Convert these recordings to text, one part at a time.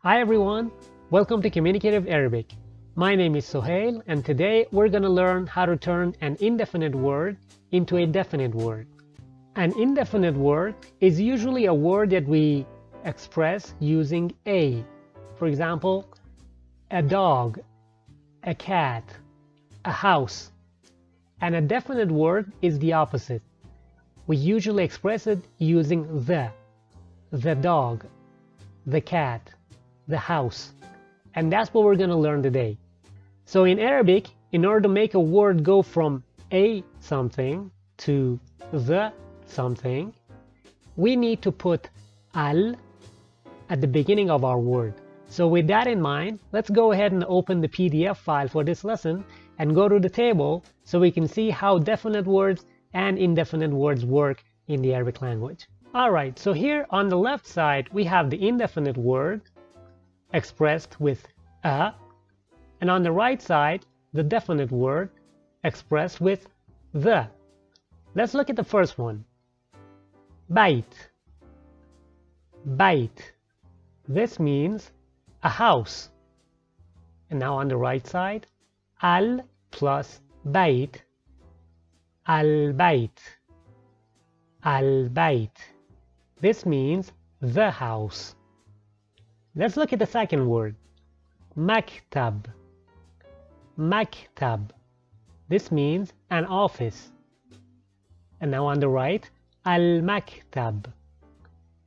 Hi everyone, welcome to Communicative Arabic. My name is Sohail and today we're going to learn how to turn an indefinite word into a definite word. An indefinite word is usually a word that we express using a. For example, a dog, a cat, a house. And a definite word is the opposite. We usually express it using the dog, the cat, the house. And that's what we're going to learn today. So in Arabic, in order to make a word go from a something to the something, we need to put al at the beginning of our word. So with that in mind, let's go ahead and open the PDF file for this lesson and go to the table so we can see how definite words and indefinite words work in the Arabic language. Alright, so here on the left side we have the indefinite word expressed with a, and on the right side the definite word expressed with the. Let's look at the first one. Bait. Bait. This means a house. And now on the right side, al plus bait. Al-bayt. Al-bayt. This means the house. Let's look at the second word. Maktab. Maktab. This means an office. And now on the right, al-maktab.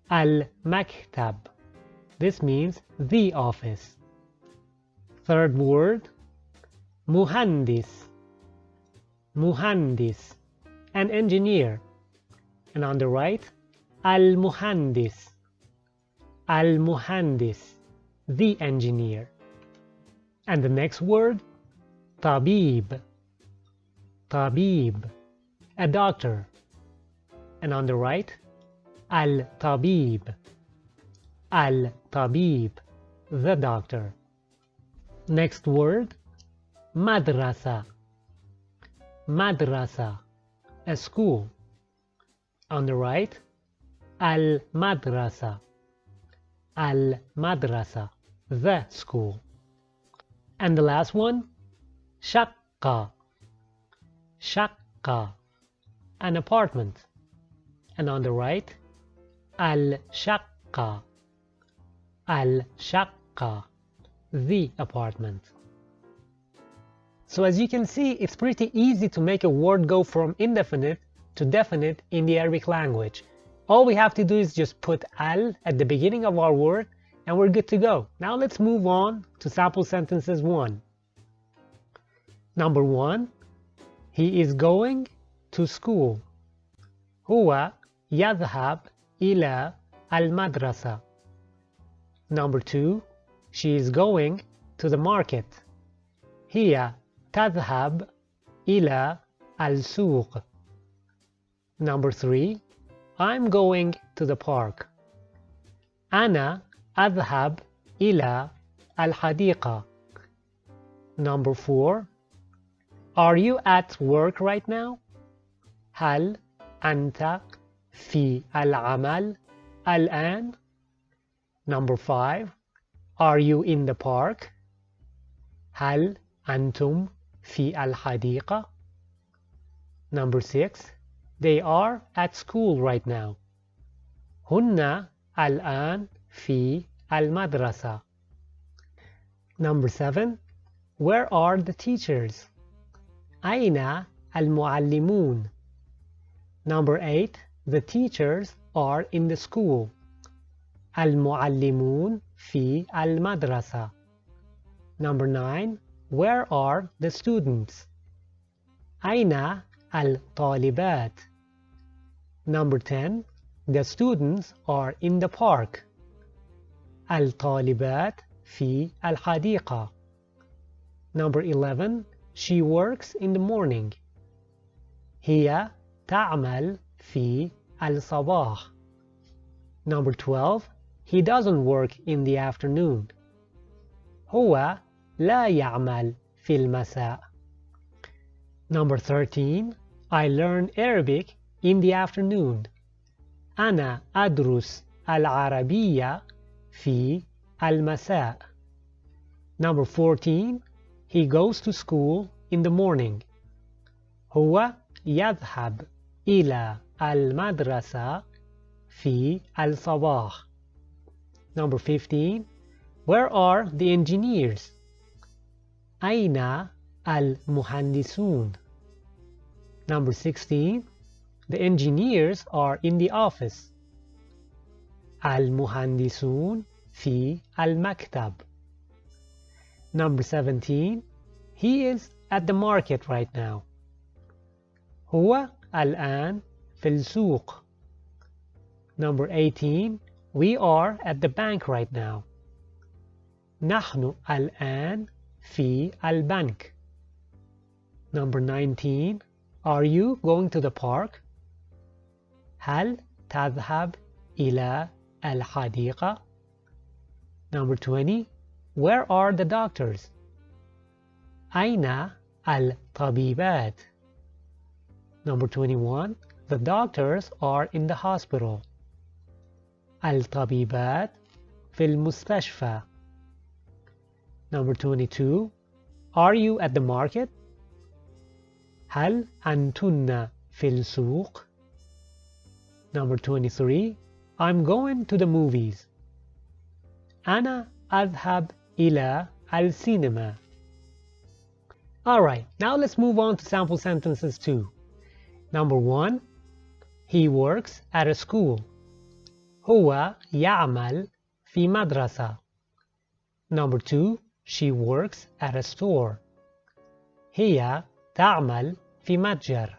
Al-maktab. This means the office. Third word, muhandis. Muhandis, an engineer. And on the right, al-muhandis. Al-muhandis, the engineer. And the next word, tabib. Tabib, a doctor. And on the right, al-tabib. Al-tabib, the doctor. Next word, madrasa. Madrasa, a school. On the right, al-madrasa. Al-madrasa, the school. And the last one, shaqqa. Shaqqa, an apartment. And on the right, al-shaqqa. Al-shaqqa, the apartment. So as you can see, it's pretty easy to make a word go from indefinite to definite in the Arabic language. All we have to do is just put al at the beginning of our word and we're good to go. Now let's move on to sample sentences 1. Number 1, he is going to school. هو يذهب إلى المدرسة. Number 2, she is going to the market. هي تذهب إلى السوق. Number 3, I'm going to the park. أنا أذهب إلى الحديقة. Number 4, are you at work right now? هل أنت في العمل الآن? Number 5, are you in the park? هل أنتم في الحديقة? Number 6, they are at school right now. هن الآن في المدرسة. Number 7, where are the teachers? أين المعلمون? Number 8, the teachers are in the school. المعلمون في المدرسة. Number 9, where are the students? أين الطالبات? Number 10, the students are in the park. الطالبات في الحديقة. Number 11, she works in the morning. هي تعمل في الصباح. Number 12, he doesn't work in the afternoon. هو لا يعمل في المساء. Number 13, I learn Arabic in the afternoon. أنا أدرس العربية في المساء. Number 14. He goes to school in the morning. هو يذهب إلى المدرسة في الصباح. Number 15. Where are the engineers? أين المهندسون? Number 16. The engineers are in the office. المهندسون في المكتب. Number 17. He is at the market right now. هو الآن في السوق. Number 18. We are at the bank right now. نحن الآن في البنك. Number 19. Are you going to the park? هل تذهب إلى الحديقة؟ Number 20. Where are the doctors? أين الطبيبات؟ Number 21. The doctors are in the hospital. الطبيبات في المستشفى. Number 22. Are you at the market? هل أنتن في السوق؟ Number 23. I'm going to the movies. أنا أذهب إلى السينما. Alright, now let's move on to sample sentences 2. Number 1. He works at a school. هو يعمل في مدرسة. Number 2. She works at a store. هي تعمل في متجر.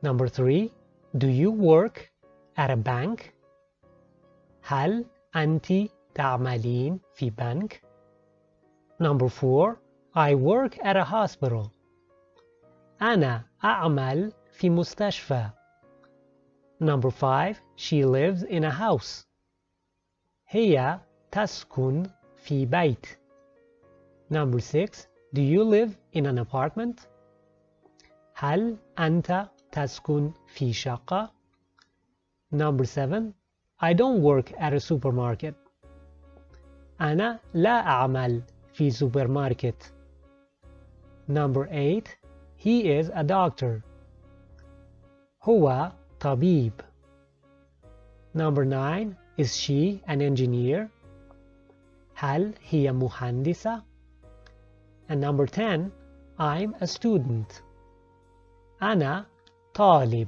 Number 3. Do you work at a bank? هل أنت تعملين في بنك؟ Number 4. I work at a hospital. أنا أعمل في مستشفى. Number 5. She lives in a house. هي تسكن في بيت. Number 6. Do you live in an apartment? هل أنت تسكن في شقة؟ Number 7. I don't work at a supermarket. أنا لا أعمل في سوبر ماركت. Number 8. He is a doctor. هو طبيب. Number 9. Is she an engineer? هل هي مهندسة؟ And number 10. I'm a student. أنا طالب.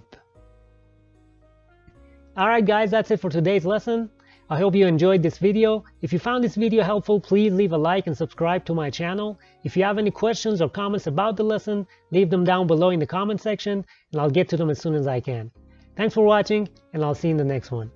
Alright guys, that's it for today's lesson. I hope you enjoyed this video. If you found this video helpful, please leave a like and subscribe to my channel. If you have any questions or comments about the lesson, leave them down below in the comment section and I'll get to them as soon as I can. Thanks for watching and I'll see you in the next one.